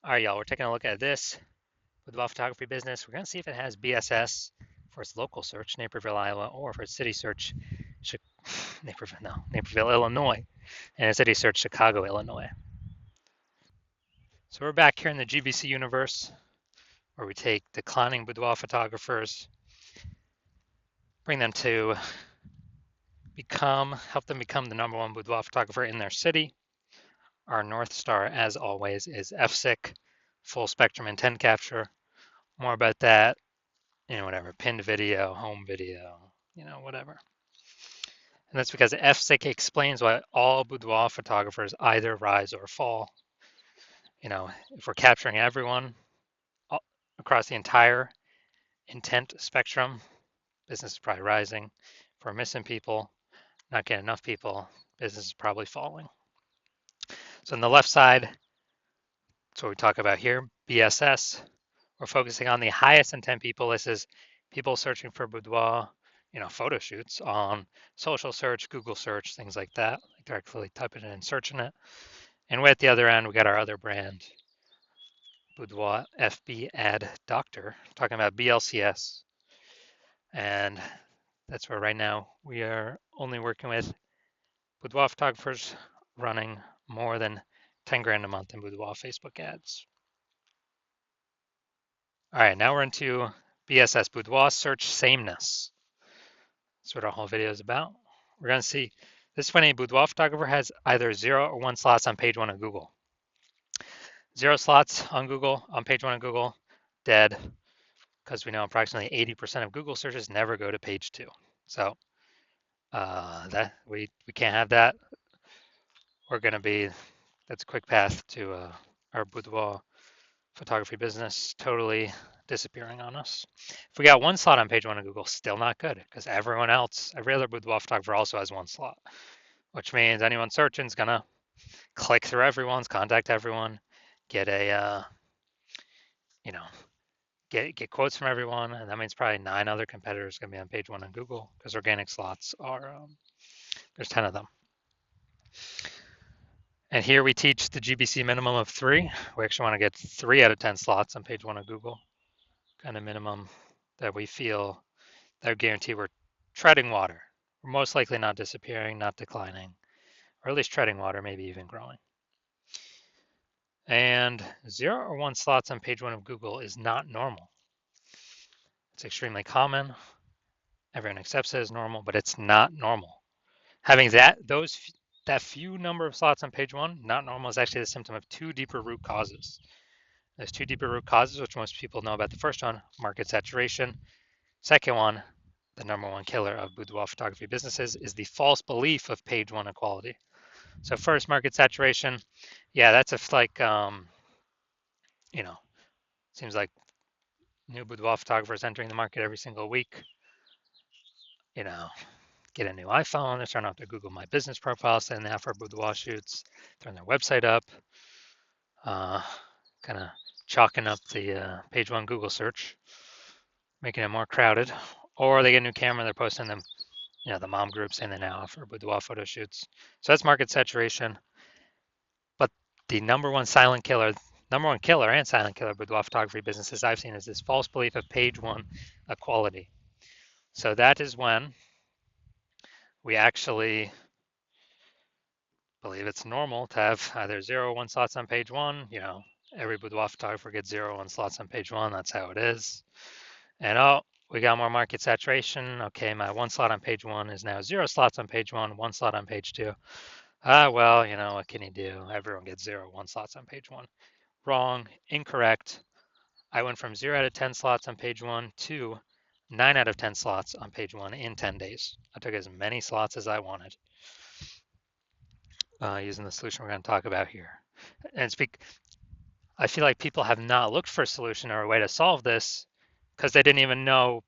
All right, y'all, we're taking a look at this Boudoir photography business. We're going to see if it has BSS for its local search, Naperville, Iowa, or for its city search, Naperville, Illinois, and its city search, Chicago, Illinois. So we're back here in the GBC universe where we take declining boudoir photographers, bring them to help them become the #1 boudoir photographer in their city. Our North Star, as always, is FSIC, full spectrum intent capture. More about that, whatever, pinned video, home video, whatever. And that's because FSIC explains why all boudoir photographers either rise or fall. If we're capturing everyone across the entire intent spectrum, business is probably rising. If we're missing people, not getting enough people, business is probably falling. So on the left side, that's what we talk about here, BSS. We're focusing on the highest intent people. This is people searching for boudoir, photo shoots on social search, Google search, things like that, like directly typing it and searching it. And way at the other end, we got our other brand, Boudoir FB Ad Doctor, talking about BLCS. And that's where right now we are only working with boudoir photographers running more than 10 grand a month in boudoir Facebook ads. All right, now we're into BSS, Boudoir Search Sameness. That's what our whole video is about. We're going to see this when a boudoir photographer has either 0 or 1 slots on page 1 of Google. 0 slots on Google, on page 1 of Google, dead, because we know approximately 80% of Google searches never go to page 2. So that we can't have that. We're going to be, that's a quick path to our boudoir photography business totally disappearing on us. If we got 1 slot on page 1 of Google, still not good, because everyone else, every other boudoir photographer also has 1 slot, which means anyone searching is going to click through everyone's, contact everyone, get a, get quotes from everyone, and that means probably 9 other competitors going to be on page 1 on Google, because organic slots are, there's 10 of them. And here we teach the GBC minimum of 3. We actually want to get 3 out of 10 slots on page 1 of Google, kind of minimum that we feel that would guarantee we're treading water. We're most likely not disappearing, not declining, or at least treading water, maybe even growing. And 0 or 1 slots on page 1 of Google is not normal. It's extremely common. Everyone accepts it as normal, but it's not normal. Having that few number of slots on page 1, not normal, is actually the symptom of 2 deeper root causes. There's 2 deeper root causes, which most people know about. The first one, market saturation. Second one, the #1 killer of boudoir photography businesses, is the false belief of page 1 equality. So first, market saturation. Yeah, that's seems like new boudoir photographers entering the market every single week. Get a new iPhone, they turn off their Google My Business profile, send out for boudoir shoots, turn their website up, kind of chalking up the page 1 Google search, making it more crowded. Or they get a new camera, they're posting them, the mom group saying they now offer boudoir photo shoots. So that's market saturation. But the number one killer and silent killer boudoir photography businesses I've seen is this false belief of page 1 equality. So that is when we actually believe it's normal to have either 0 or 1 slots on page 1. Every boudoir photographer gets 0 or 1 slots on page 1. That's how it is. And we got more market saturation. Okay, my 1 slot on page 1 is now 0 slots on page 1, 1 slot on page 2. Well, what can you do? Everyone gets 0 or 1 slots on page 1. Wrong, incorrect. I went from 0 out of 10 slots on page 1 to 9 out of 10 slots on page 1 in 10 days. I took as many slots as I wanted using the solution we're going to talk about here. And I feel like people have not looked for a solution or a way to solve this because they didn't even know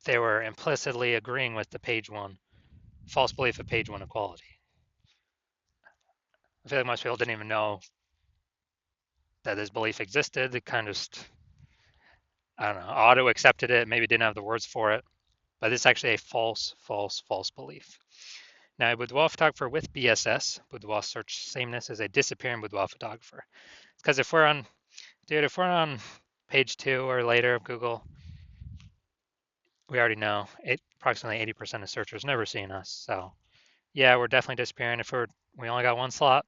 they were implicitly agreeing with the page 1 false belief of page 1 equality. I feel like most people didn't even know that this belief existed. They kind of just, I don't know, auto accepted it, maybe didn't have the words for it, but it's actually a false belief. Now, a boudoir photographer with BSS, boudoir search sameness, is a disappearing boudoir photographer. Because if we're on, dude, if we're on page 2 or later of Google, we already know approximately 80% of searchers never seen us. So yeah, we're definitely disappearing. If we only got one slot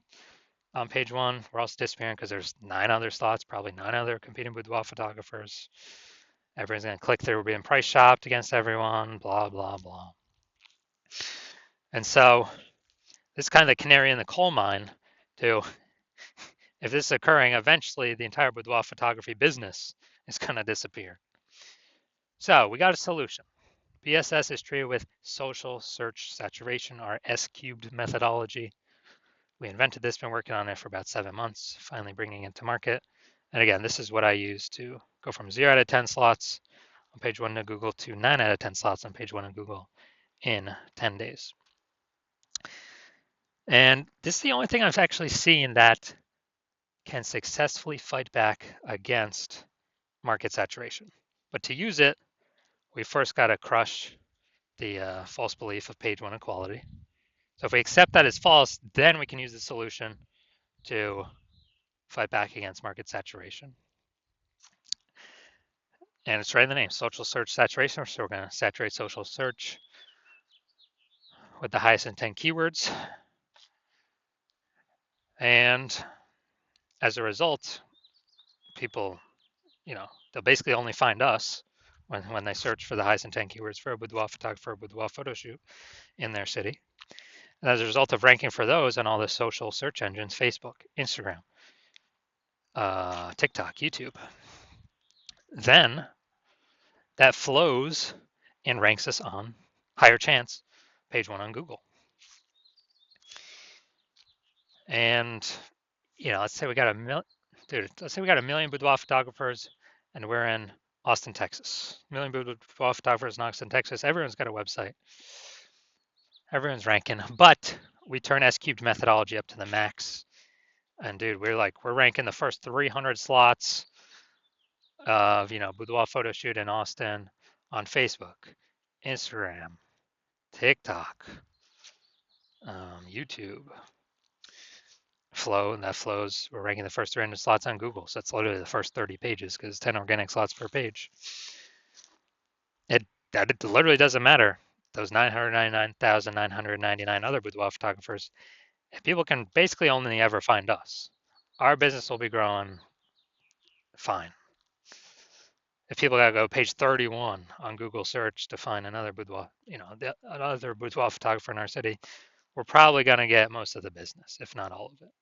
on page 1, we're also disappearing because there's 9 other slots, probably 9 other competing boudoir photographers. Everyone's gonna click through. We're being price shopped against everyone. Blah blah blah. And so this is kind of the canary in the coal mine. To if this is occurring, eventually the entire boudoir photography business is gonna disappear. So we got a solution. BSS is treated with social search saturation, our S cubed methodology. We invented this, been working on it for about 7 months, finally bringing it to market. And again, this is what I use to go from 0 out of 10 slots on page 1 of Google to 9 out of 10 slots on page 1 of Google in 10 days. And this is the only thing I've actually seen that can successfully fight back against market saturation. But to use it, we first got to crush the false belief of page 1 equality. So if we accept that as false, then we can use the solution to fight back against market saturation. And it's right in the name, social search saturation. So we're going to saturate social search with the highest intent keywords. And as a result, people, they'll basically only find us when they search for the highest intent keywords for a boudoir photographer, a boudoir photo shoot in their city. And as a result of ranking for those on all the social search engines, Facebook, Instagram, TikTok, YouTube, then that flows and ranks us on higher chance page 1 on Google. And let's say we got let's say we got a million boudoir photographers and we're in Austin, Texas. A million boudoir photographers in Austin, Texas. Everyone's got a website. Everyone's ranking, but we turn S cubed methodology up to the max. And dude, we're ranking the first 300 slots of, boudoir photo shoot in Austin on Facebook, Instagram, TikTok, YouTube, and that flows. We're ranking the first 300 slots on Google. So that's literally the first 30 pages because 10 organic slots per page. It literally doesn't matter. Those 999,999 other boudoir photographers, people can basically only ever find us. Our business will be growing fine. If people gotta go page 31 on Google search to find another boudoir, another boudoir photographer in our city, we're probably gonna get most of the business, if not all of it,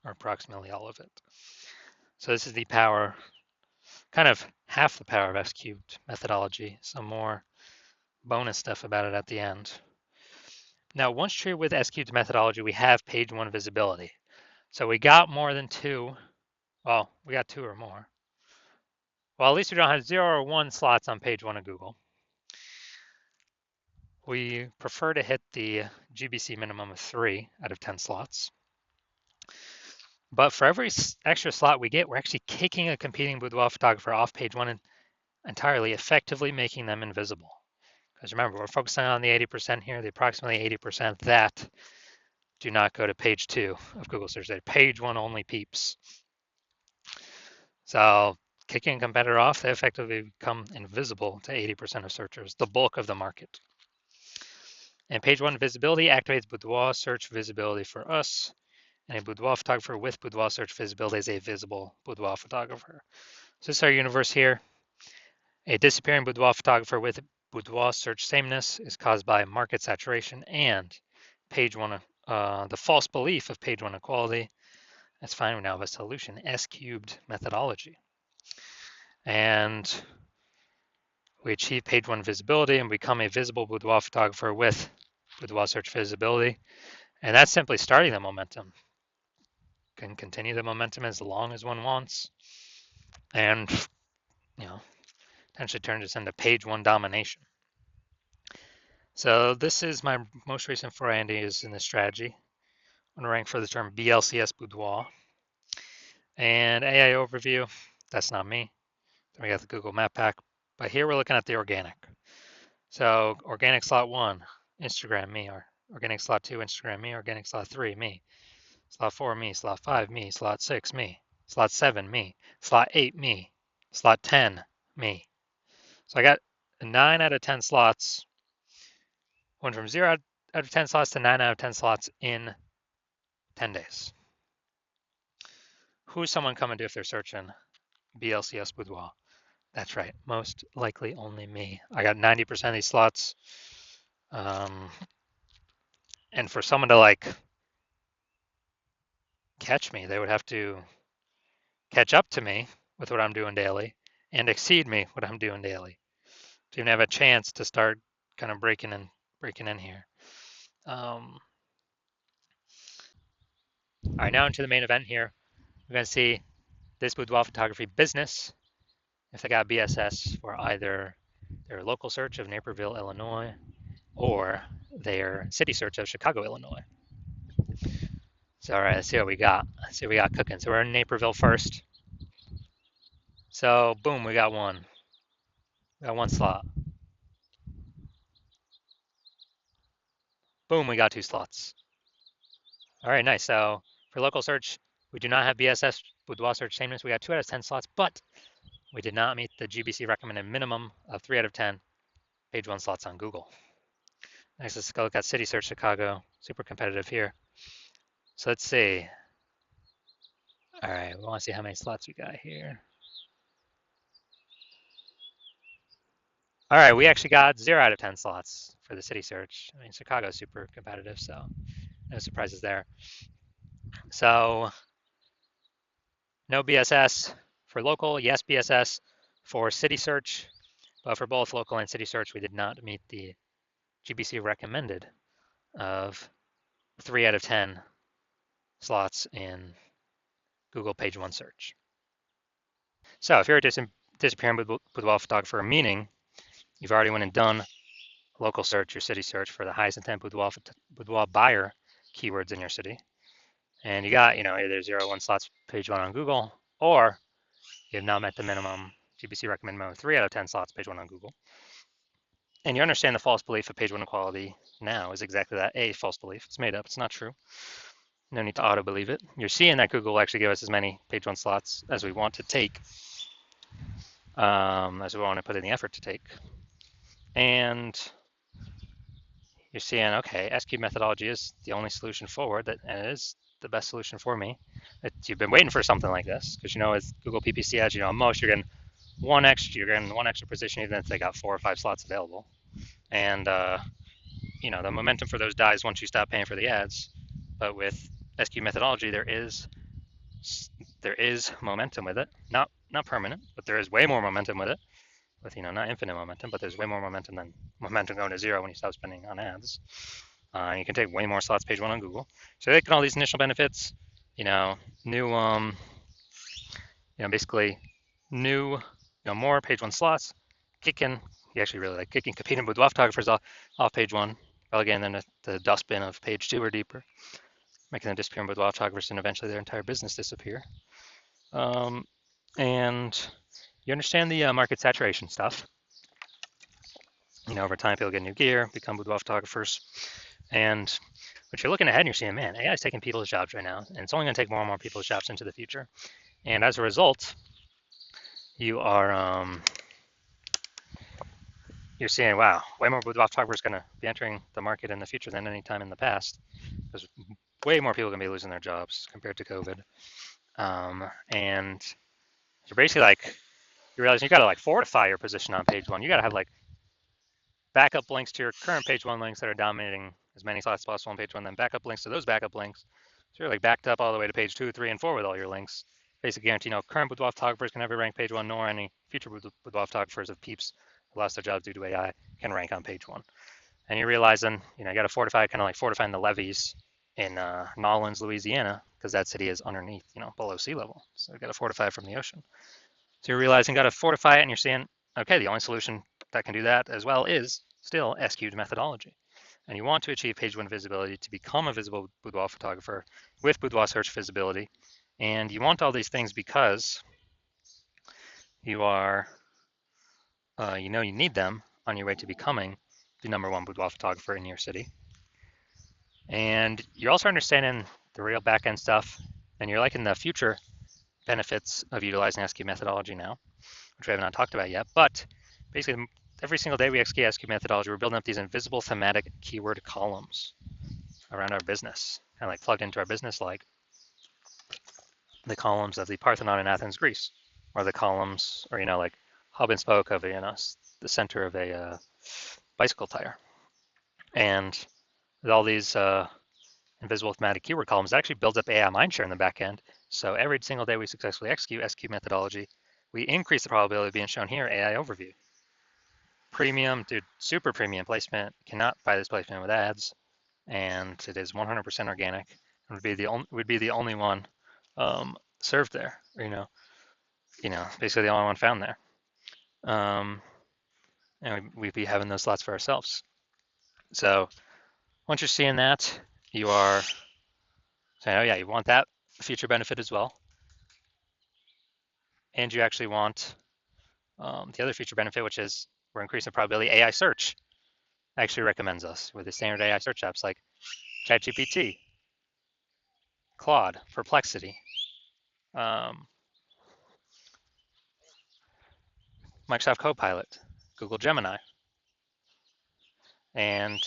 or approximately all of it. So this is the power, kind of half the power of S cubed methodology. Some more bonus stuff about it at the end. Now, once treated with S cubed methodology, we have page 1 visibility. So we got more than 2. Well, we got 2 or more. Well, at least we don't have 0 or 1 slots on page 1 of Google. We prefer to hit the GBC minimum of 3 out of 10 slots. But for every extra slot we get, we're actually kicking a competing boudoir photographer off page 1 entirely, effectively making them invisible. Because remember, we're focusing on the 80% here, the approximately 80% that do not go to page 2 of Google search. They're page 1 only peeps. So kicking a competitor off, they effectively become invisible to 80% of searchers, the bulk of the market. And page 1 visibility activates boudoir search visibility for us. And a boudoir photographer with boudoir search visibility is a visible boudoir photographer. So this is our universe here. A disappearing boudoir photographer with boudoir search sameness is caused by market saturation and page 1, the false belief of page 1 equality. That's fine. We now have a solution, S cubed methodology. And we achieve page 1 visibility and become a visible boudoir photographer with boudoir search visibility. And that's simply starting the momentum. Can continue the momentum as long as one wants. And, potentially turn this into page 1 domination. So this is my most recent foray into using this strategy. I'm going to rank for the term BLCS boudoir. And AI overview, that's not me. Then we got the Google Map Pack. But here we're looking at the organic. So organic slot 1, Instagram, me, our Organic slot 2, Instagram, me. Organic slot 3, me. Slot 4, me. Slot 5, me. Slot 6, me. Slot 7, me. Slot 8, me. Slot 10, me. So I got 9 out of 10 slots. Went from 0 out of 10 slots to 9 out of 10 slots in 10 days. Who's someone coming to if they're searching BLCS Boudoir? That's right. Most likely only me. I got 90% of these slots. And for someone to like catch me, they would have to catch up to me with what I'm doing daily and exceed me what I'm doing daily to even have a chance to start kind of breaking in here. All right, now into the main event here. We're going to see this boudoir photography business if they got BSS for either their local search of Naperville, Illinois, or their city search of Chicago, Illinois. So, all right, let's see what we got. Let's see what we got cooking. So we're in Naperville first. So, boom, we got one. We got one slot. Boom, we got 2 slots. All right, nice. So for local search, we do not have BSS boudoir search sameness. We got 2 out of 10 slots, but we did not meet the GBC recommended minimum of 3 out of 10 page 1 slots on Google. Next, let's go look at city search Chicago. Super competitive here. So let's see. All right, we want to see how many slots we got here. All right, we actually got 0 out of 10 slots for the city search. I mean, Chicago's super competitive, so no surprises there. So no BSS for local, yes BSS for city search, but for both local and city search, we did not meet the GBC recommended of 3 out of 10 slots in Google page 1 search. So if you're a disappearing boudoir photographer, meaning you've already went and done local search or city search for the highest intent boudoir buyer keywords in your city, and you got either 0 1 slots page 1 on Google, or you have now met the minimum GBC recommended of 3 out of 10 slots page 1 on Google, and you understand the false belief of page 1 equality now is exactly that, a false belief. It's made up. It's not true. No need to auto-believe it. You're seeing that Google will actually give us as many page 1 slots as we want to take, as we want to put in the effort to take. And you're seeing, okay, SQ methodology is the only solution forward, and it is the best solution for me. You've been waiting for something like this, because with Google PPC ads, at most you're getting one extra position, even if they got 4 or 5 slots available. And the momentum for those dies once you stop paying for the ads. But with SQ methodology, there is momentum with it. Not permanent, but there is way more momentum with it. With not infinite momentum, but there's way more momentum than momentum going to 0 when you stop spending on ads. You can take way more slots page 1 on Google. So they get all these initial benefits. New basically new more page 1 slots. Kicking, you actually really like kicking competing boudoir photographers off page 1, relegating them to the dustbin of page 2 or deeper, making them disappear in boudoir photographers, and eventually their entire business disappear. And you understand the market saturation stuff. Over time, people get new gear, become boudoir photographers, and but you're looking ahead and you're seeing, man, AI is taking people's jobs right now, and it's only going to take more and more people's jobs into the future. And as a result, you're seeing, wow, way more boudoir photographers going to be entering the market in the future than any time in the past, because way more people are going to be losing their jobs compared to COVID. And you're basically you realize you got to fortify your position on page 1. You got to have backup links to your current page 1 links that are dominating as many slots as possible on page 1, then backup links to those backup links. So you're backed up all the way to page 2, 3, and 4 with all your links. Basically guarantee current boudoir photographers can never rank page 1, nor any future boudoir photographers of peeps who lost their jobs due to AI can rank on page 1. And you're realizing, you got to fortify, kind of fortifying the levees in Nolens, Louisiana, because that city is underneath, below sea level. So you got to fortify from the ocean. So you're realizing, got to fortify it, and you're seeing, okay, the only solution that can do that as well is still SQ'd methodology. And you want to achieve page 1 visibility to become a visible boudoir photographer with boudoir search visibility. And you want all these things because you are, you need them on your way to becoming the #1 boudoir photographer in your city. And you're also understanding the real back-end stuff, and you're liking the future benefits of utilizing SQ methodology now, which we haven't talked about yet. But basically, every single day we execute SQ methodology, we're building up these invisible thematic keyword columns around our business, kind of like plugged into our business, like the columns of the Parthenon in Athens, Greece, or the columns, or like hub and spoke of the center of a bicycle tire. And with all these invisible thematic keyword columns, it actually builds up AI mindshare in the back end. So every single day we successfully execute SQ methodology, we increase the probability of being shown here AI overview. Premium, dude, super premium placement. Cannot buy this placement with ads, and it is 100% organic. It would be the only one served there. Basically the only one found there. And we'd be having those slots for ourselves. So once you're seeing that, you are saying, oh yeah, you want that feature benefit as well. And you actually want the other feature benefit, which is we're increasing the probability AI search actually recommends us with the standard AI search apps like ChatGPT, Claude, Perplexity, Microsoft Copilot, Google Gemini. And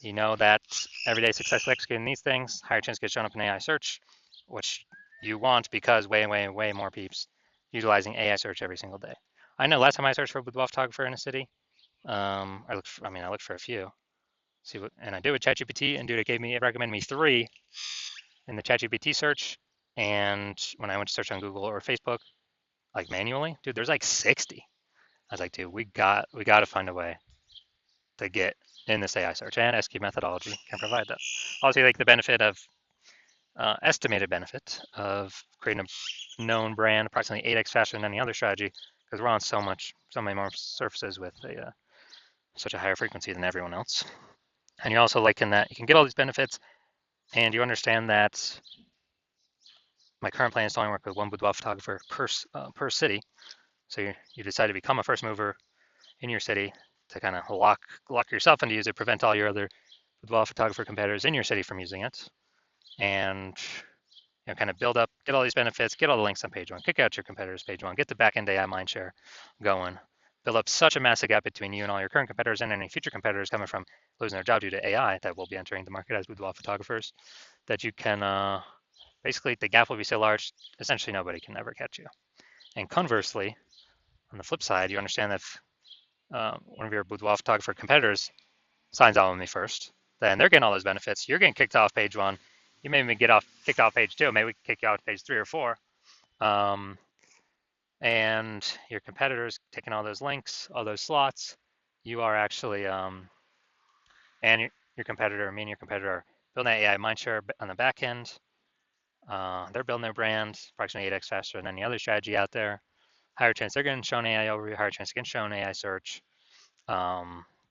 you know that every day successfully executing these things, higher chance to get shown up in AI search, which you want because way more peeps utilizing AI search every single day. I know last time I searched for a boudoir photographer in a city, I looked for a few. And I did with ChatGPT, and dude, it recommended me 3 in the ChatGPT search. And when I went to search on Google or Facebook, like manually, dude, there's like 60. I was like, dude, we got to find a way to get in this AI search, and SQ methodology can provide that. Also, like the benefit of estimated benefit of creating a known brand approximately 8x faster than any other strategy, because we're on so many more surfaces with such a higher frequency than everyone else. And you're also liking that you can get all these benefits, and you understand that my current plan is to only work with one boudoir photographer per city. So you decide to become a first mover in your city to kind of lock yourself into use it, prevent all your other boudoir photographer competitors in your city from using it, and kind of build up, get all these benefits, get all the links on page 1, kick out your competitors page 1, get the back-end AI mindshare going, build up such a massive gap between you and all your current competitors and any future competitors coming from losing their job due to AI that will be entering the market as boudoir photographers, that you can basically the gap will be so large, essentially nobody can ever catch you. And conversely, on the flip side, you understand that if one of your boudoir photographer competitors signs on with me first, then they're getting all those benefits. You're getting kicked off page 1. You may even kicked off page 2. Maybe we kick you off page 3 or 4. And your competitors taking all those links, all those slots. You are actually, and your competitor, me and your competitor are building that AI mindshare on the back end. They're building their brand approximately 8x faster than any other strategy out there. Higher chance they're getting shown AI overview, higher chance getting shown AI search,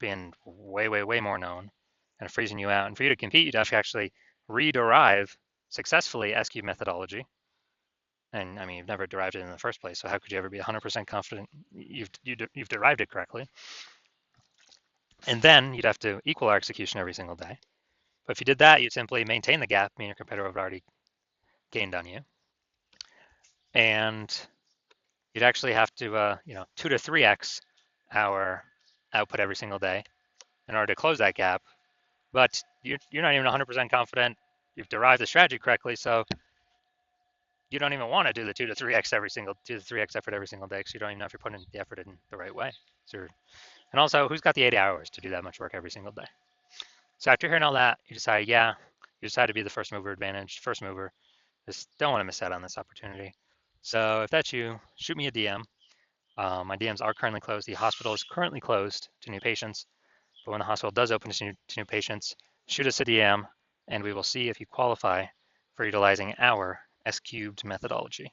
being way more known and freezing you out. And for you to compete, you'd have to actually rederive successfully SQ methodology. And I mean, you've never derived it in the first place, so how could you ever be 100% confident you've derived it correctly? And then you'd have to equal our execution every single day. But if you did that, you'd simply maintain the gap, meaning your competitor would have already gained on you. And you'd actually have to, 2 to 3x our output every single day in order to close that gap. But you're not even 100% confident you've derived the strategy correctly, so you don't even want to do the 2 to 3x effort every single day, because you don't even know if you're putting the effort in the right way. And also, who's got the 80 hours to do that much work every single day? So after hearing all that, you decide to be the first mover advantage, first mover. Just don't want to miss out on this opportunity. So if that's you, shoot me a DM. My DMs are currently closed. The hospital is currently closed to new patients, but when the hospital does open to new patients, shoot us a DM, and we will see if you qualify for utilizing our S-cubed methodology.